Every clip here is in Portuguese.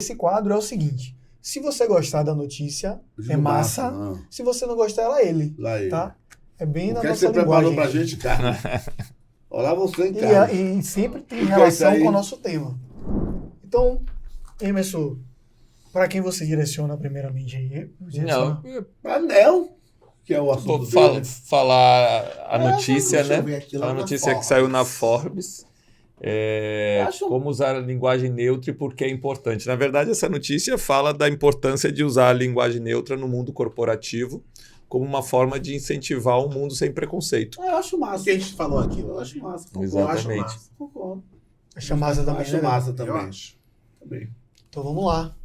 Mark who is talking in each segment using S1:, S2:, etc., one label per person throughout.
S1: desse quadro é o seguinte. Se você gostar da notícia, é massa.
S2: Não.
S1: Se você não gostar, ela é ele.
S2: Lá ele.
S1: Tá? É bem
S2: O
S1: na
S2: que
S1: nossa
S2: você preparou
S1: linguagem.
S2: pra gente, cara? Olá você em casa.
S1: E sempre tem
S2: O que é
S1: relação
S2: isso aí?
S1: com o nosso tema. Então, Emerson, para quem você direciona primeiramente aí?
S3: Não,
S2: Pra Nel, que é o
S3: vou
S2: assunto dele.
S3: falar a notícia,
S2: deixa eu
S3: né?
S2: ver aqui lá
S3: A
S2: na
S3: notícia que
S2: Forbes.
S3: saiu na Forbes.
S2: Acho-
S3: Como usar a linguagem neutra e por que é importante. Na verdade, essa notícia fala da importância de usar a linguagem neutra no mundo corporativo como uma forma de incentivar um mundo sem preconceito.
S2: Eu acho massa.
S4: O que a gente falou aqui,
S2: Eu acho massa. Concordo.
S3: Exatamente.
S4: Eu acho massa.
S2: Concordo.
S1: Acho massa também,
S2: Acho
S1: né?
S2: massa
S4: Eu
S2: também.
S4: acho.
S2: Também.
S1: Então vamos lá.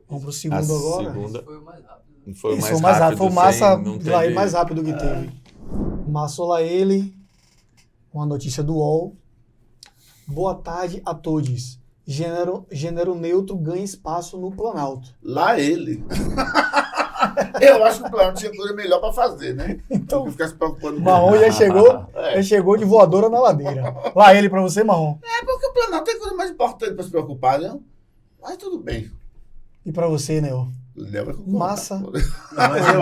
S1: Vamos pro
S3: A
S1: segundo agora.
S3: segunda
S5: Foi o mais rápido.
S3: foi o
S1: Isso,
S3: mais
S1: foi o mais rápido.
S3: rápido.
S1: Foi o massa
S3: sem- não
S1: lá,
S3: teve-
S1: mais rápido que teve. Massola ele. Uma notícia do UOL. Boa tarde a todos. Gênero neutro ganha espaço no Planalto.
S2: Lá ele. Eu acho que o plano tinha coisa melhor pra fazer, né?
S1: Então,
S2: Não ficar se preocupando
S1: o Marrom já chegou,
S2: É.
S1: já chegou de voadora na ladeira. Lá ele pra você, Marrom.
S2: É porque o Planalto tem coisa mais importante pra se preocupar, né? Mas tudo bem.
S1: E pra você, Neo?
S2: Leva com
S1: Massa.
S4: Não, mas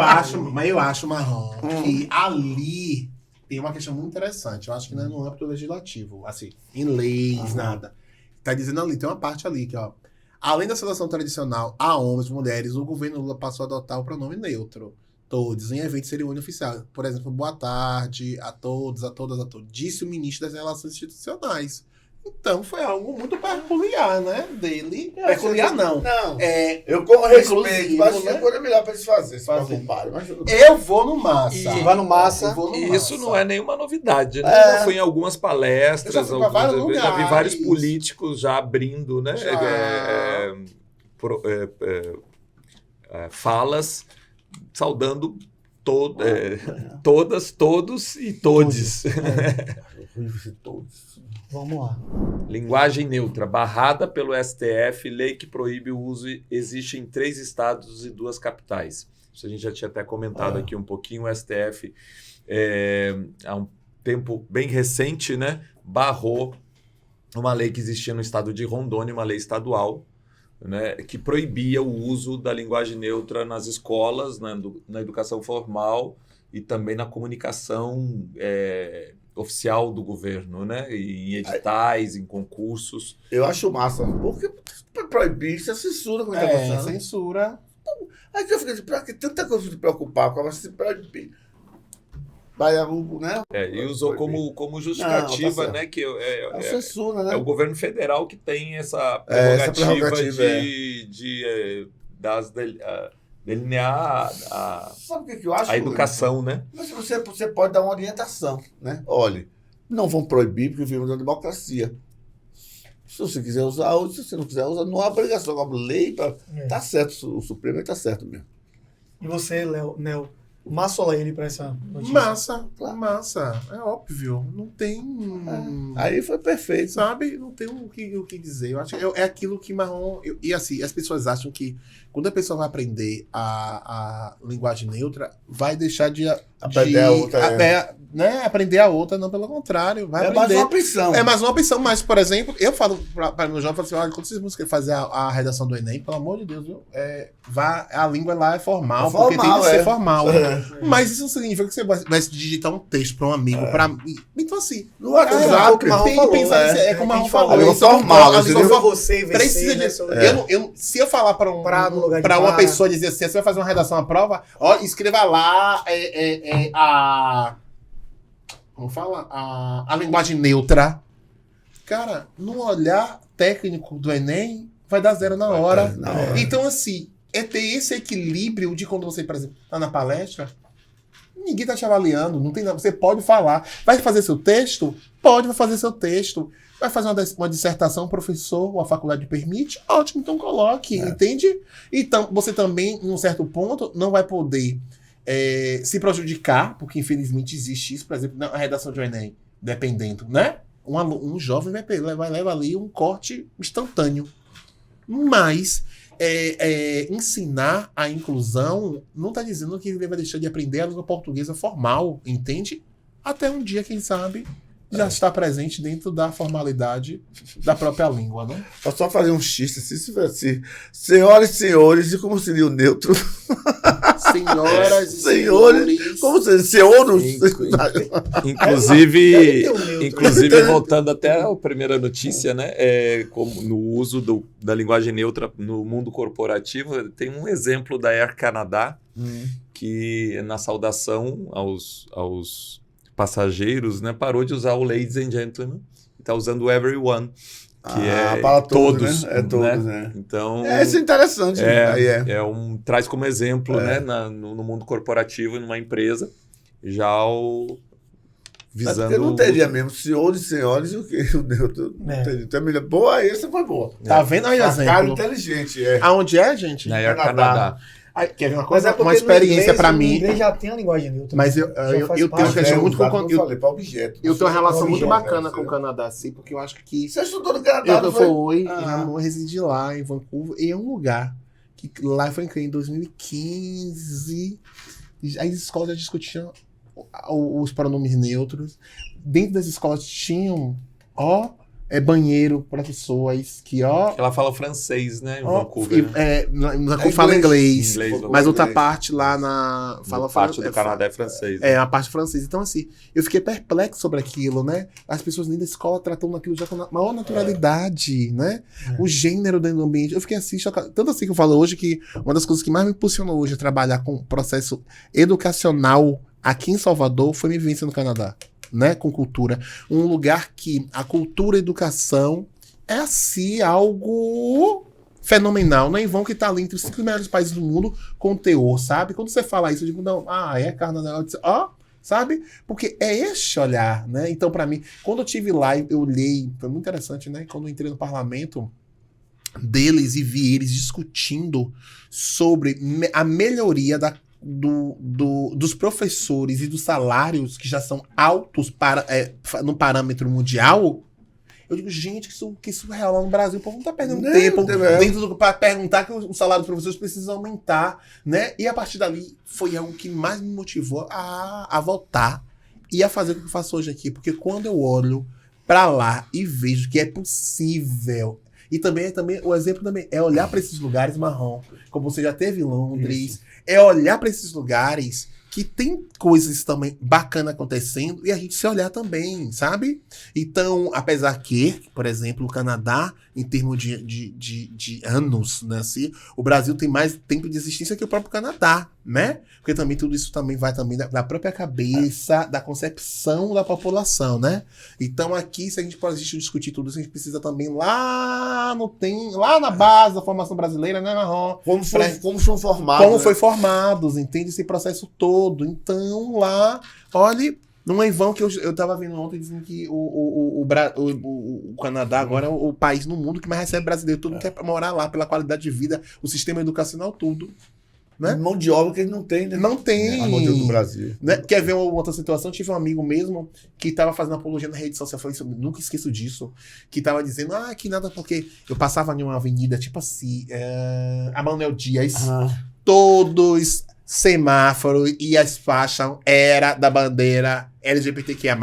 S4: eu acho, Marrom, que ali tem uma questão muito interessante. Eu acho que não é no âmbito legislativo, assim, em leis, nada. Tá dizendo ali, tem uma parte ali que, ó. Além da seleção tradicional a homens e mulheres, o governo Lula passou a adotar o pronome neutro. Todos, em eventos cerimônia oficial. Por exemplo, boa tarde a todos, a todas, a todos. Disse o ministro das Relações Institucionais. Então foi algo muito peculiar, né? Dele. Peculiar não.
S2: Não.
S4: É,
S2: Eu com respeito,
S4: Inclusive,
S2: mas tinha
S4: né?
S2: coisa melhor pra eles fazerem, se
S4: Fazer.
S2: preocuparem. Mas tudo bem.
S4: eu vou no massa.
S1: Você vai no massa.
S4: Eu vou no
S3: E isso
S4: massa.
S3: não é nenhuma novidade, né?
S2: É.
S3: Já foi em algumas palestras,
S4: Eu já fui pra vários
S3: eu já vi
S4: lugares.
S3: vários políticos já abrindo, né?
S4: Já.
S3: Falas saudando todas, todos e todes.
S2: Todos.
S1: Vamos lá.
S3: Linguagem neutra, barrada pelo STF, lei que proíbe o uso existe em 3 estados e 2 capitais. Isso a gente já tinha até comentado aqui um pouquinho. O STF, há um tempo bem recente, né, barrou uma lei que existia no estado de Rondônia, uma lei estadual, né, que proibia o uso da linguagem neutra nas escolas, na educação formal e também na comunicação oficial do governo, né, em editais, em concursos.
S2: Eu acho massa. Porque pra proibir, isso é censura, como tá passando.
S4: Censura.
S2: Aí eu fiquei pra que tanta coisa se preocupar com a se proibir. Vai, né?
S3: E usou como justificativa,
S2: Não, tá certo.
S3: né, que
S2: É censura, né?
S3: é o governo federal que tem essa
S2: Essa
S3: prerrogativa,
S2: prerrogativa,
S3: delinear
S2: Sabe o que eu acho?
S3: a educação, né?
S2: Mas você pode dar uma orientação, né? Olha, não vão proibir porque vivemos na democracia. Se você quiser usar, usa. Se você não quiser usar, não há obrigação. Agora, lei, tá certo, o Supremo tá certo mesmo.
S1: E você, Neo? Massola ele pra essa notícia.
S4: Massa. É óbvio. Não tem.
S2: Aí foi perfeito.
S4: Sabe? Não tem o que dizer. Eu acho que é aquilo que Marrom. E assim, as pessoas acham que quando a pessoa vai aprender a linguagem neutra, vai deixar de
S2: Aprender a outra,
S4: né? Aprender a outra, não, pelo contrário. Vai
S2: É mais
S4: aprender.
S2: uma opção.
S4: É mais uma opção, mas, por exemplo, eu falo para meus jovens, assim, olha, quando vocês buscam fazer a redação do Enem, pelo amor de Deus, viu? A língua lá é formal, porque tem que ser formal. Mas isso não significa que você vai digitar um texto para um amigo, Então, assim,
S2: No WhatsApp,
S1: é o que o Marrom
S4: tem que
S1: falou,
S4: pensar nisso.
S1: né?
S4: É como o Marrom
S1: A gente falou,
S4: falou.
S2: a língua
S4: isso é
S2: formal,
S4: a língua
S2: entendeu?
S4: formal.
S1: Você e VC,
S4: Precisa
S1: né,
S4: disso.
S1: sobre-
S4: Se eu falar para
S1: Pra no lugar de
S4: uma
S1: para.
S4: pessoa dizer assim, você vai fazer uma redação à prova, ó, escreva lá vamos falar, a linguagem neutra. Cara, no olhar técnico do Enem, vai dar 0 na hora.
S2: Na hora.
S4: Então, assim, é ter esse equilíbrio de quando você, por exemplo, tá na palestra, ninguém tá te avaliando, não tem nada. Você pode falar. Vai fazer seu texto? Pode, vai fazer seu texto. Vai fazer uma dissertação, o professor ou a faculdade permite? Ótimo, então coloque, entende? Então, você também, em um certo ponto, não vai poder se prejudicar, porque infelizmente existe isso, por exemplo, na redação de Enem, dependendo, né? Um jovem leva ali um corte instantâneo. Mas ensinar a inclusão não está dizendo que ele vai deixar de aprender a língua portuguesa formal, entende? Até um dia, quem sabe, já está presente dentro da formalidade da própria língua, né?
S2: Posso só fazer um xiste assim, se tivesse senhoras e senhores, e como seria o neutro?
S4: Senhoras e
S2: Senhores,
S4: senhores.
S2: como seria? Senhoros?
S3: Inclusive, voltando até a primeira notícia, né? Como no uso da linguagem neutra no mundo corporativo, tem um exemplo da Air Canada, que na saudação aos passageiros, né, parou de usar o ladies and gentlemen e está usando o everyone, que é
S2: para
S3: todos.
S2: né? É todos, né?
S3: Então,
S2: Isso é interessante.
S3: traz como exemplo, né, no mundo corporativo, numa empresa, já visando...
S2: Porque não teria mesmo senhores e senhores e o quê? O neutro não teria. Então, boa, essa foi boa.
S4: Tá vendo aí o
S2: Cara
S4: exemplo?
S2: inteligente,
S4: Aonde é, gente?
S3: Na Air Canada.
S4: Aí, quer ver uma
S1: Mas
S4: coisa?
S1: é porque
S4: Uma
S1: no
S4: experiência
S1: inglês,
S4: pra
S1: no
S4: mim.
S1: inglês já tem a linguagem neutra.
S4: Mas eu
S1: Já
S4: tenho
S1: faz
S4: uma
S1: parte.
S4: questão muito com
S2: eu falei, para objeto.
S4: Eu tenho uma relação muito
S1: objeto,
S4: bacana com o Canadá, assim, porque eu acho que
S2: Você estudou no Canadá,
S4: eu
S2: não foi?
S4: fui, eu residi lá em Vancouver, e é um lugar que lá foi em 2015, as escolas já discutiam os pronomes neutros. Dentro das escolas tinham, banheiro para pessoas que,
S3: Ela fala francês, né, em Vancouver.
S4: Fala inglês.
S3: Inglês,
S4: Mas outra
S2: inglês.
S4: parte lá na...
S3: parte do Canadá é francês.
S4: É, a parte francesa. Então, assim, eu fiquei perplexo sobre aquilo, né? As pessoas dentro da escola tratando aquilo já com maior naturalidade, né? O gênero dentro do ambiente. Eu fiquei assim, chocado. Tanto assim que eu falo hoje que uma das coisas que mais me impulsionou hoje a trabalhar com o processo educacional aqui em Salvador foi minha vivência no Canadá, né? Com cultura. Um lugar que a cultura e a educação é, assim, algo fenomenal, não é em vão que tá ali entre os 5 melhores países do mundo com teor, sabe? Quando você fala isso, eu digo, não, é Canadá, sabe? Porque é este olhar, né? Então, pra mim, quando eu tive lá, eu olhei, foi muito interessante, né? Quando eu entrei no parlamento deles e vi eles discutindo sobre a melhoria dos professores e dos salários que já são altos no parâmetro mundial. Eu digo, gente, que surreal lá no Brasil. O povo não tá perdendo tempo para perguntar que o salário dos professores precisa aumentar, né? E a partir dali foi algo que mais me motivou a voltar e a fazer o que eu faço hoje aqui. Porque quando eu olho para lá e vejo que é possível. E também o exemplo também é olhar para esses lugares marrom, como você já teve em Londres. Isso. É olhar para esses lugares que tem coisas também bacanas acontecendo e a gente se olhar também, sabe? Então, apesar que, por exemplo, o Canadá, em termos de anos, né, assim, o Brasil tem mais tempo de existência que o próprio Canadá, né? Porque também tudo isso também vai também da própria cabeça, da concepção da população, né? Então aqui, se a gente pode discutir tudo isso, a gente precisa também lá na base da formação brasileira, né, Marrom?
S2: Como são formados.
S4: Como foi formados, entende? Esse processo todo. Então lá, olhe, não é em vão que eu tava vendo ontem dizendo que o Canadá agora é o país no mundo que mais recebe brasileiro. Todo mundo quer morar lá pela qualidade de vida, o sistema educacional, tudo. Né?
S2: Mão de obra que eles não têm, né?
S4: Não tem.
S2: A mão de obra do Brasil.
S4: Né? Quer ver uma outra situação? Tive um amigo mesmo que estava fazendo apologia na rede social. Eu nunca esqueço disso. Que estava dizendo, que nada, porque eu passava em uma avenida, tipo assim, a Manuel Dias, todos semáforo e as faixas era da bandeira LGBTQIA+.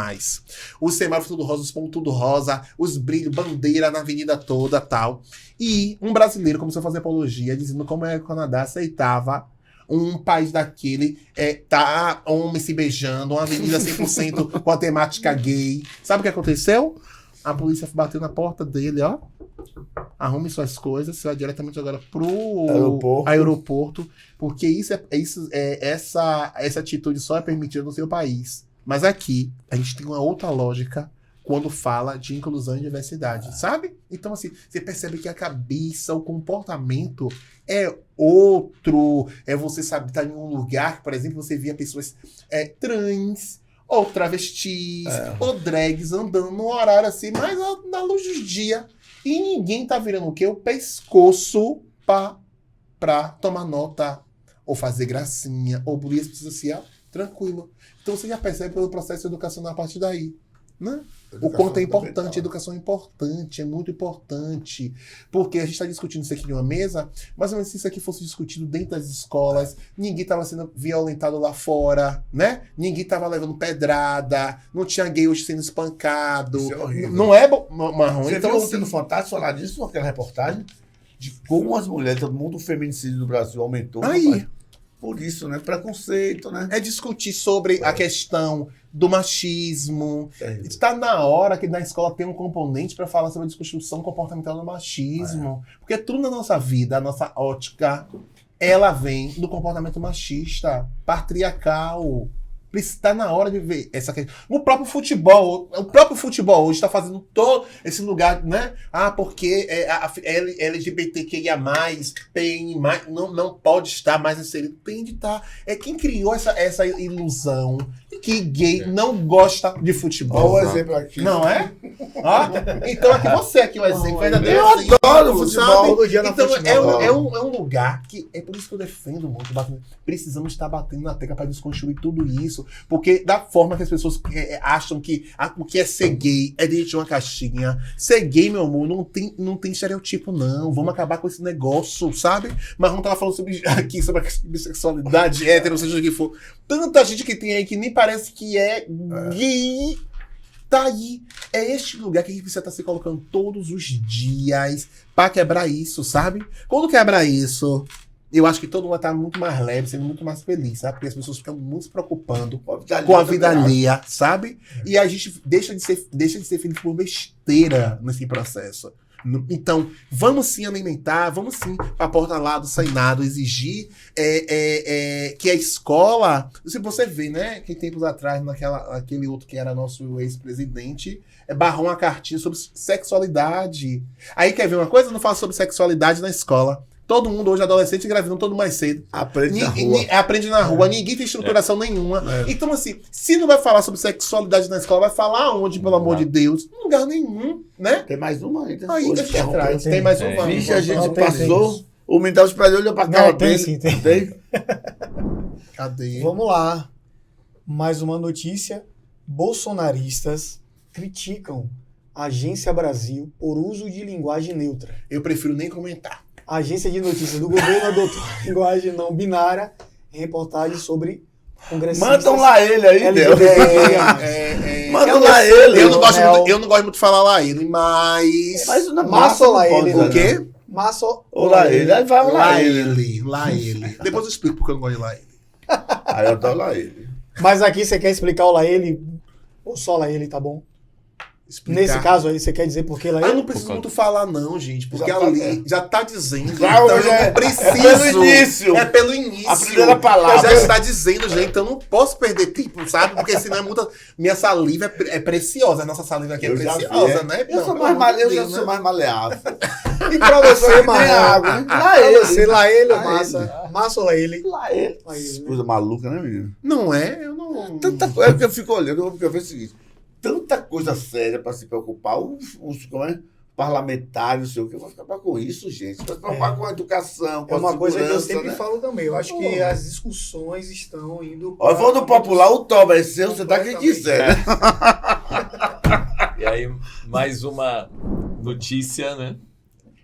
S4: Os semáforos tudo rosa, os pontos tudo rosa, os brilhos, bandeira na avenida toda, tal. E um brasileiro começou a fazer apologia, dizendo como o Canadá aceitava um país daquele, homens se beijando, uma avenida 100% com a temática gay. Sabe o que aconteceu? A polícia bateu na porta dele, arrume suas coisas, você vai diretamente agora pro aeroporto, porque essa atitude só é permitida no seu país. Mas aqui, a gente tem uma outra lógica quando fala de inclusão e diversidade, sabe? Então, assim, você percebe que a cabeça, o comportamento é outro. Você sabe estar em um lugar que, por exemplo, você via pessoas trans, ou travestis, ou drags andando no horário assim, mas na luz do dia. E ninguém tá virando o quê? O pescoço pra tomar nota, ou fazer gracinha, ou bulir social, tranquilo. Então você já percebe pelo processo educacional a partir daí, né? O quanto é
S2: Educação
S4: importante, a
S2: fundamental.
S4: educação é importante, é muito importante. Porque a gente está discutindo isso aqui em uma mesa, mas se isso aqui fosse discutido dentro das escolas, ninguém estava sendo violentado lá fora, né? Ninguém estava levando pedrada, não tinha gay hoje sendo espancado.
S2: Isso é horrível.
S4: Não é, Marrom?
S2: Você
S4: Então,
S2: viu
S4: assim,
S2: ontem no Fantástico falar disso, naquela reportagem? De como as mulheres, todo mundo, o feminicídio do Brasil aumentou.
S4: Aí.
S2: rapaz. Por isso, né? Preconceito, né?
S4: é discutir sobre a questão do machismo.
S2: Terrível.
S4: Está na hora que na escola tem um componente para falar sobre a discussão comportamental do machismo. Porque tudo na nossa vida, a nossa ótica, ela vem do comportamento machista, patriarcal. Está na hora de ver essa questão. O próprio futebol hoje está fazendo todo esse lugar, né? Porque a LGBTQIA+, PN+, não pode estar mais inserido. Tem de estar. É quem criou essa ilusão que gay não gosta de futebol.
S2: Olha o exemplo aqui.
S4: Não é? Ó, então aqui você aqui o exemplo verdadeiro.
S2: Eu adoro futebol.
S1: Todo dia na
S4: Então
S1: futebol.
S4: é um lugar que é por isso que eu defendo muito. Precisamos estar batendo na tecla para desconstruir tudo isso, porque da forma que as pessoas acham que o que é ser gay é dentro de uma caixinha. Ser gay, meu amor, não tem estereotipo não. Vamos acabar com esse negócio, sabe? Marrom tava falando aqui sobre a bissexualidade, hétero, seja o que for. Tanta gente que tem aí que nem parece que é gay. Tá aí. É este lugar que a gente precisa estar se colocando todos os dias pra quebrar isso, sabe? Quando quebrar isso, eu acho que todo mundo vai estar muito mais leve, sendo muito mais feliz, sabe? Porque as pessoas ficam muito se preocupando com a vida alheia, sabe? E a gente deixa de ser feliz por besteira nesse processo. Então, vamos sim alimentar, vamos sim pra porta lá do Senado exigir que a escola... Se você vê, né, que tempos atrás, aquele outro que era nosso ex-presidente, barrou uma cartinha sobre sexualidade. Aí quer ver uma coisa? Não fala sobre sexualidade na escola. Todo mundo hoje, adolescente, engravidando todo mais cedo.
S2: Aprende na rua.
S4: Aprende na rua, ninguém tem estruturação nenhuma. Então, assim, se não vai falar sobre sexualidade na escola, vai falar onde, pelo amor de Deus? Em lugar nenhum, né?
S2: Tem mais uma ainda.
S4: Aí,
S2: Hoje
S4: deixa eu
S2: interrompeu.
S4: atrás. Tem mais uma.
S2: Vixe, a gente
S1: Não, tem
S2: passou. O Mental Espelho olhou pra cara
S1: Não, tem
S2: dele.
S1: sim, tem.
S4: Cadê?
S1: Vamos lá. Mais uma notícia. Bolsonaristas criticam a Agência Brasil por uso de linguagem neutra.
S4: Eu prefiro nem comentar.
S1: A agência de notícias do governo adotou a linguagem não binária em reportagem sobre congressistas.
S2: Mandam lá ele aí, Del. Manda lá ele.
S4: Eu não gosto muito de falar lá ele, mas...
S2: Mas na
S1: Massa
S2: massa
S1: ou lá
S2: não pode,
S1: ele,
S2: né?
S4: O quê?
S1: Maço.
S2: Ou lá ele. Aí vai lá ele.
S4: Lá ele. Depois eu explico porque eu não gosto de lá ele.
S2: Aí eu dou lá ele.
S1: Mas aqui você quer explicar o lá ele ou só lá ele, tá bom?
S4: Explicar.
S1: Nesse caso aí, você quer dizer por que lá
S4: Eu
S1: ele?
S4: não preciso muito falar não, gente, porque
S2: Já tá
S4: ali
S2: certo.
S4: já tá dizendo.
S2: Já,
S4: então eu
S2: já
S4: não preciso.
S2: é pelo início.
S4: É pelo início.
S2: A primeira palavra.
S4: Já está dizendo, gente, então eu não posso perder tempo, sabe? Porque senão é muita... Minha saliva é preciosa, a nossa saliva aqui é
S2: Eu já vi,
S4: preciosa, né?
S2: Eu
S4: Não,
S2: sou
S4: pelo
S2: mais
S4: amor
S2: male-
S4: de
S2: eu já
S4: Deus,
S2: sou
S4: né?
S2: mais maleável.
S1: E pra você,
S2: Nem
S1: mano?
S2: água, hein? Lá
S1: Pra
S2: ele.
S1: você, lá ele ou
S2: Lá
S1: massa? Massa ou lá ele?
S2: Lá ele.
S1: Lá ele, né?
S2: Coisa maluca, né, menino?
S4: Não é? Eu não...
S2: Tanta coisa. É porque eu fico olhando, porque eu vejo o seguinte: tanta coisa séria para se preocupar, os parlamentares, não sei o que, vão ficar com isso, gente. Vai se preocupar com a educação, com
S1: É uma
S2: a
S1: coisa que eu
S2: segurança,
S1: sempre
S2: né?
S1: falo também. Eu acho que as discussões estão indo.
S2: Olha, vou no popular, o Tom é seu, você dá quem quiser, né?
S3: E aí, mais uma notícia, né?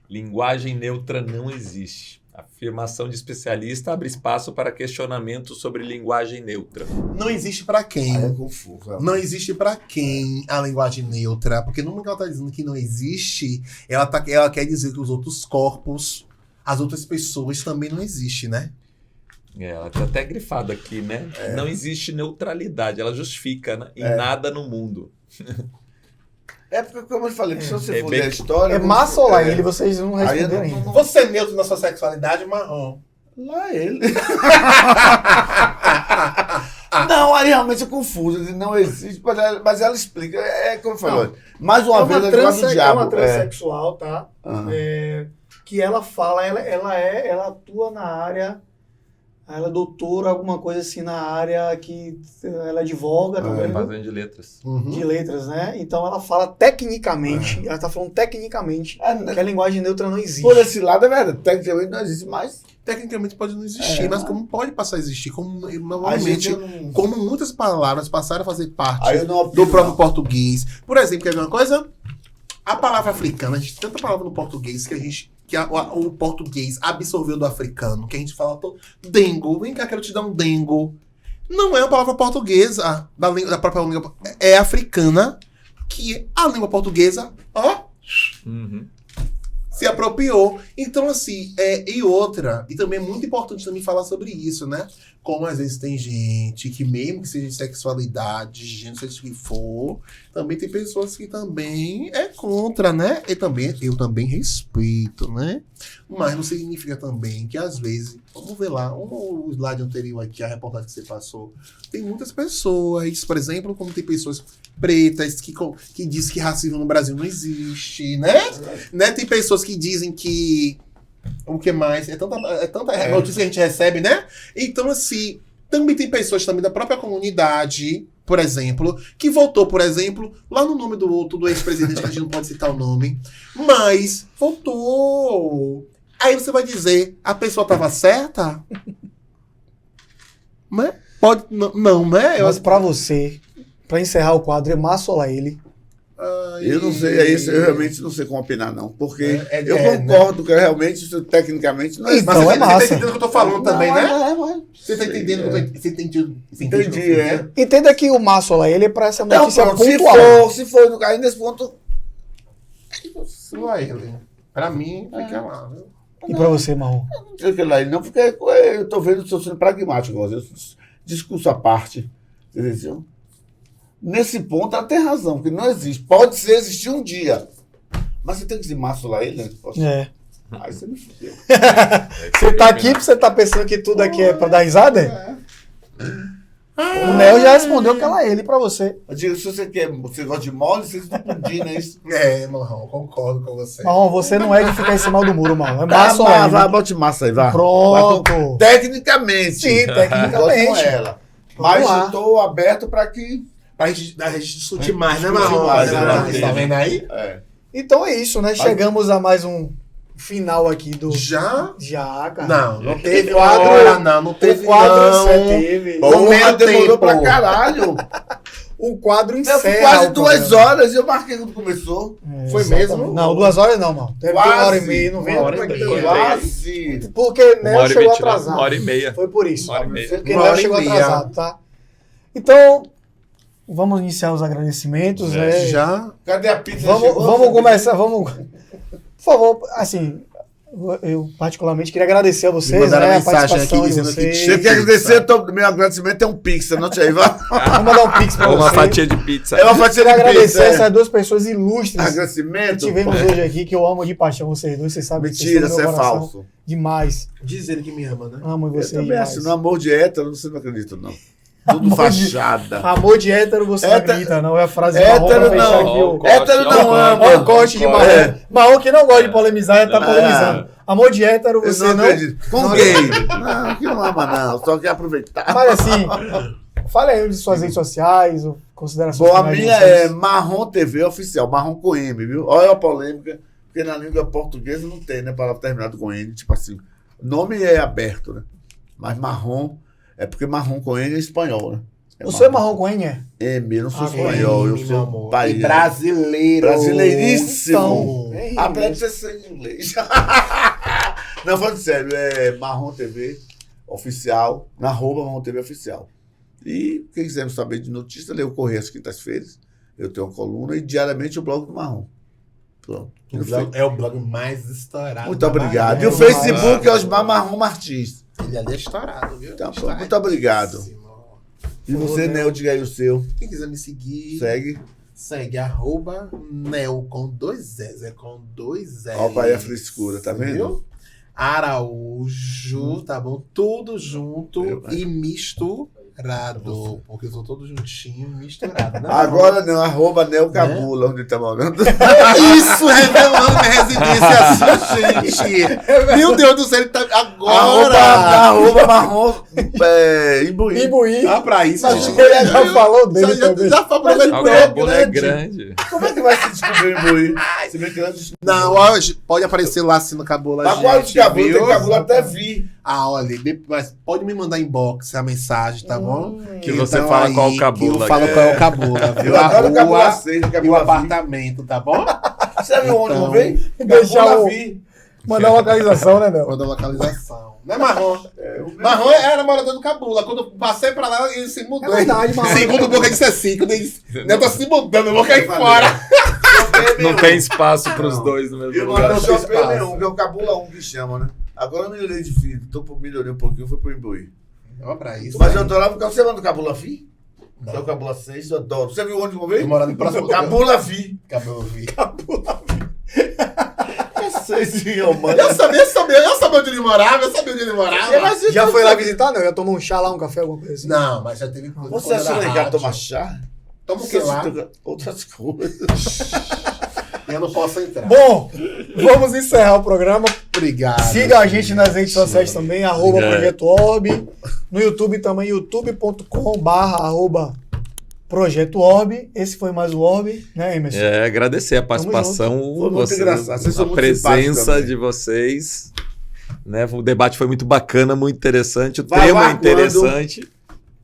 S3: Linguagem neutra não existe. Afirmação de especialista abre espaço para questionamento sobre linguagem neutra.
S4: Não existe pra quem?
S2: Aí é confuso.
S4: Não existe pra quem a linguagem neutra, porque no momento que ela tá dizendo que não existe, ela quer dizer que os outros corpos, as outras pessoas também não existem, né?
S3: Ela tá até grifada aqui, né? Não existe neutralidade, ela justifica né? em nada no mundo.
S2: É porque, como eu falei, se você
S3: É
S2: for
S3: bem-
S2: ler a história...
S1: É massa ou lá ele? Vocês não
S2: Aí
S1: responderam
S2: eu não-
S1: ainda.
S4: Você é neutro na sua sexualidade, Marrom?
S2: Lá ele. Não, aí realmente é confuso. Não existe, mas ela explica. É como eu falei. Mais uma vez, ela do
S1: é
S2: diabo.
S1: uma transexual, tá?
S2: Ah.
S1: Que ela fala, ela atua na área Ela é doutora, alguma coisa assim na área que ela advoga também,
S3: Fazendo de letras.
S1: de letras, né? Então ela fala tecnicamente, ela tá falando tecnicamente que a linguagem neutra não existe.
S2: Por esse lado é verdade. Tecnicamente não existe mais.
S4: Tecnicamente pode não existir, mas como pode passar a existir? Como,
S2: A gente
S4: normalmente,
S2: não...
S4: como muitas palavras passaram a fazer parte
S2: Aí eu não
S4: do
S2: opino,
S4: próprio
S2: não.
S4: português. Por exemplo, quer ver uma coisa? A palavra africana, a gente tem tanta palavra no português o português absorveu do africano, que a gente fala dengo, vem cá, quero te dar um dengo. Não é uma palavra portuguesa da própria língua, é africana, que a língua portuguesa, se apropriou. Então, assim, e outra, e também é muito importante também falar sobre isso, né? Como às vezes tem gente que, mesmo que seja de sexualidade, gênero, seja o que for, também tem pessoas que também é contra, né? Eu também respeito, né? Mas não significa também que às vezes, vamos ver lá, o slide anterior aqui, a reportagem que você passou, tem muitas pessoas, por exemplo, como tem pessoas pretas que dizem que racismo no Brasil não existe, né? Tem pessoas que dizem que... O que mais? É tanta notícia que a gente recebe, né? Então, assim, também tem pessoas também da própria comunidade, por exemplo, que votou, por exemplo, lá no nome do ex-presidente, que a gente não pode citar o nome, mas votou. Aí você vai dizer, a pessoa estava certa? Né? Pode, não, né?
S1: Mas pra você, pra encerrar o quadro, é Márcio Olaele.
S2: Eu não sei, é isso, eu realmente não sei como opinar, não. Porque eu
S4: né?
S2: concordo que realmente isso tecnicamente não é.
S1: Então,
S4: Mas você
S1: é
S4: tá
S1: massa.
S4: entendendo o que eu tô falando também, né?
S2: Mas...
S4: Você tá entendendo o que eu tô... Você entende?
S2: Entendi,
S1: Entenda que o Márcio Olaele é pra essa
S2: Não,
S1: notícia
S2: pronto,
S1: pontual.
S2: se for no caso nesse ponto.
S4: Sua ele. Pra mim, fica lá. Viu?
S1: E pra você, Marrom?
S2: Não sei o que lá, não, porque eu tô vendo, estou sendo pragmático, discurso à parte. Entendeu? Nesse ponto ela tem razão, porque não existe. Pode existir um dia. Mas você tem que dizer Márcio Olaele, né?
S1: É.
S2: Aí você me fudeu.
S1: Você tá aqui porque você tá pensando que tudo aqui é pra dar risada? O Nel já respondeu que ela é ele pra você.
S2: Eu digo, se você gosta de mole, você está pudim, né? Isso.
S4: Marrom, concordo com você.
S1: Marrom, você não é de ficar em cima do muro, Marrom. É
S2: Tá,
S1: Márcio Olaele.
S2: vai, bote massa aí, vai.
S1: Pronto.
S2: Tecnicamente.
S1: Sim,
S2: Gosto
S1: tecnicamente.
S2: com ela. Mas
S1: Vamos lá.
S2: eu estou aberto para que.
S4: A gente discutir mais, né,
S2: Discutir
S4: Marrom?
S2: mais,
S4: Tá vendo aí?
S2: É.
S1: Então é isso, né? Chegamos a mais um final aqui do...
S4: Já?
S1: Já, cara.
S4: Não teve
S1: quadro-
S4: hora, não teve
S1: O quadro
S4: não.
S1: teve.
S4: Bom,
S2: O meio demorou
S4: tempo.
S2: pra caralho.
S1: O quadro
S2: Eu
S1: encerra.
S2: fui quase
S1: o
S2: 2
S1: programa.
S2: horas e eu marquei quando começou.
S1: É,
S4: Foi
S1: exatamente.
S4: mesmo?
S1: Não, 2 horas não, mano. Teve
S2: Quase.
S1: 1h30, não vem.
S4: Uma hora e meia.
S2: Quase.
S1: Porque
S3: Uma
S1: Nel
S3: hora e
S1: chegou
S3: 29,
S1: atrasado.
S3: 1h30.
S1: Foi por isso.
S3: 1h30.
S1: Porque
S4: Uma
S1: Nel
S4: hora e
S1: chegou
S4: meia.
S1: atrasado, tá? Então, vamos iniciar os agradecimentos, né?
S4: Já?
S2: Cadê a pizza?
S1: Vamos começar, vamos... Por favor, assim, eu particularmente queria agradecer a vocês,
S4: mandaram
S1: né, a
S4: mensagem
S1: participação
S4: aqui
S1: de
S4: dizendo que
S1: vocês.
S2: Você quer agradecer? Meu agradecimento é um pix, não te aí, vai.
S1: Vou mandar um pix pra
S3: Ou uma
S1: você.
S3: fatia de pizza.
S2: É uma fatia
S1: Queria
S2: de
S1: agradecer
S2: pizza.
S1: essas duas pessoas ilustres que
S2: Agradecimento?
S1: tivemos hoje aqui, que eu amo de paixão vocês dois, vocês sabem que
S2: Mentira,
S1: vocês
S2: você
S1: estão
S2: é
S1: no meu coração
S2: falso.
S1: demais.
S4: Diz ele que me ama, né?
S1: Amo
S2: Eu
S1: vocês
S2: também
S1: demais.
S2: acho. No amor de hétero, você não acredita, não. Tudo
S1: Amor de-
S2: fachada.
S1: Amor de hétero você não
S2: Hétero-
S1: acredita, não. É a frase
S2: Hétero
S1: marrom pra fechar
S2: não.
S1: aqui o...
S3: Corte,
S2: Hétero
S3: ó,
S2: não
S3: corte.
S2: ama.
S1: Olha o corte de Marrom.
S2: É.
S1: Marrom que não gosta de polemizar, já tá polemizando. Amor de hétero
S2: Eu
S1: você
S2: não
S1: não...
S2: acredito. Com
S1: não
S2: gay. Não, que não ama, não. Só quer aproveitar.
S1: Mas assim, fale aí de suas redes sociais, ou considerações
S2: Bom, a
S1: finais de
S2: minha
S1: vocês.
S2: é Marrom TV Oficial, Marrom com M, viu? Olha a polêmica, porque na língua portuguesa não tem, né? Palavra terminada com N, tipo assim. O nome é aberto, né? Mas Marrom, é porque Marrom com N é espanhol, né?
S1: O seu é Marrom com N, é?
S2: M, eu não sou
S1: Ah,
S2: espanhol, eu
S4: meu
S2: sou
S4: amor.
S2: pai.
S4: E brasileiro.
S2: Brasileiríssimo.
S1: Então,
S2: Aprende a ser em inglês. Não, falando sério, é Marrom TV Oficial, na arroba Marrom TV Oficial. E quem quiser saber de notícias, lê o Correio às quintas-feiras. Eu tenho uma coluna e diariamente o blog do Marrom. Pronto. E no
S4: É o blog mais estourado.
S2: Muito
S4: da
S2: obrigado. E
S4: Bahia.
S2: o Facebook é Osmar Marrom Martins.
S4: Ele ali é estourado, viu?
S2: Então, pronto. Muito obrigado. E você, Nel, diga aí o seu.
S4: Quem quiser me seguir,
S2: Segue.
S4: segue @nel com 2 S. É com 2 S.
S2: Opa aí a frescura, tá vendo?
S4: Viu? Araújo, tá bom? Tudo junto
S2: Eu,
S4: e misto. Separado, porque eu sou todo juntinho, misturado. Né?
S2: Agora não, arroba Nel Cabula, onde tá morando.
S4: Isso, revelando minha residência assim, gente. Meu Deus do céu, ele tá agora.
S2: Arroba marrom Imbuí.
S1: Imbuí.
S4: Ah, pra isso,
S1: Mas
S4: gente.
S1: ele já falou dele também.
S4: Já falou dele.
S3: O Cabula é grande.
S2: Como é que vai se descobrir o Imbuí? Se bem que não descobriu.
S4: Não, ó, pode aparecer lá assim no Cabula.
S2: Mas qual de Cabula?
S4: viu?
S2: Tem Cabula até vi.
S4: Ah, olha, mas pode me mandar inbox a mensagem, tá bom?
S3: Que você fala qual o Cabula.
S4: Que eu falo qual é o Cabula, viu?
S2: Eu
S4: A
S2: adoro Cabula
S4: rua
S2: 6,
S4: e o
S2: Cabula vi.
S4: apartamento, tá bom?
S2: Você viu onde não veio?
S1: Deixar
S2: Cabula
S1: o-
S2: vi.
S1: Mandar uma localização, né, Nel?
S4: Manda a localização. Não é Marrom? Marrom era morador do Cabula. Quando eu passei pra lá, ele se mudou.
S1: É verdade, Marrom.
S4: Segundo o Boca disse assim, quando ele disse, eu tô se mudando, eu vou cair fora.
S3: Não tem espaço para os dois no mesmo
S2: Eu não
S3: lugar.
S2: tenho
S4: tem
S2: shopping
S4: espaço.
S2: nenhum, que é o Cabula 1 que chama, né? Agora eu melhorei de filho. Melhorei um pouquinho, fui pro Imbuí.
S4: Olha pra isso.
S2: Mas eu adorava porque você manda o Cabula Vi? Que é o Cabula 6, eu adoro. Você viu onde eu
S4: Eu
S2: veio?
S4: morando em próximo
S2: Cabula Vi.
S4: Cabula vi.
S2: Vocês viam, mano.
S4: Eu sabia onde ele morava, eu sabia onde ele morava.
S1: Já foi lá visitar, não? Já tomou um chá lá, um café, alguma coisa assim?
S4: Não, mas já teve coisa.
S2: Você achou legal tomar chá?
S4: Toma o que lá?
S2: Outras coisas.
S4: Eu não posso entrar.
S1: Bom, vamos encerrar o programa.
S4: Obrigado.
S1: Siga a gente nas redes sociais também, arroba
S3: Obrigado.
S1: Projeto Orb. No YouTube também, youtube.com/Projeto Orb. Esse foi mais o Orb, né, Emerson?
S3: Agradecer a participação,
S2: Foi muito engraçado. Vocês são
S3: a
S2: muito simpáticos
S3: presença
S2: também.
S3: de vocês. Né? O debate foi muito bacana, muito interessante. O
S2: Vai
S3: tema
S2: lá
S3: é interessante.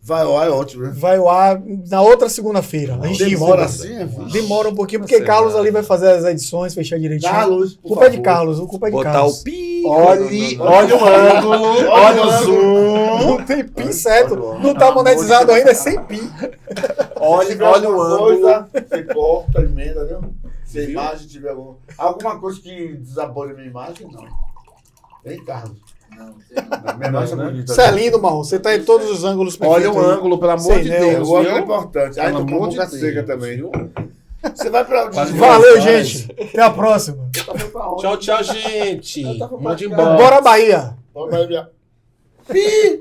S2: Vai lá, é ótimo, né?
S1: Vai ao ar na outra segunda-feira. A gente
S2: Demora
S1: divulga.
S2: assim, é vixe.
S1: Demora um pouquinho,
S3: Uma
S1: porque
S3: semana.
S1: Carlos ali vai fazer as edições, fechar direitinho.
S2: Carlos, por
S1: Culpa é de
S2: favor.
S1: Carlos, o culpa é de
S3: Botar
S1: Carlos.
S3: o pi.
S4: Olhe
S3: no- no-
S4: o ângulo, olha o zoom.
S1: Não tem pi certo. Não tá monetizado ainda, é sem pi.
S2: Olha o
S4: ângulo.
S2: coisa, você corta, emenda, viu? Se a imagem tiver alguma coisa que desabone a minha imagem, não. Vem, Carlos. Não, minha imagem é bonita.
S1: Isso é lindo, Marrom. Você tá em todos os ângulos
S4: Olha o
S1: perfeitos aí.
S4: ângulo, pelo amor
S1: Sei,
S4: de
S1: né?
S4: Deus.
S2: O ângulo é
S4: viu?
S2: importante. Aí
S4: Pelo
S2: tô com a
S4: amor de
S2: boca
S4: Deus.
S2: seca também. Você vai pra onde?
S1: Valeu, gente. Até a próxima.
S4: Tchau, tchau, gente.
S2: Eu tava
S4: Mande
S2: pra cá.
S4: embora.
S1: Bora, Bahia.
S2: Vamos, Bahia. Pi!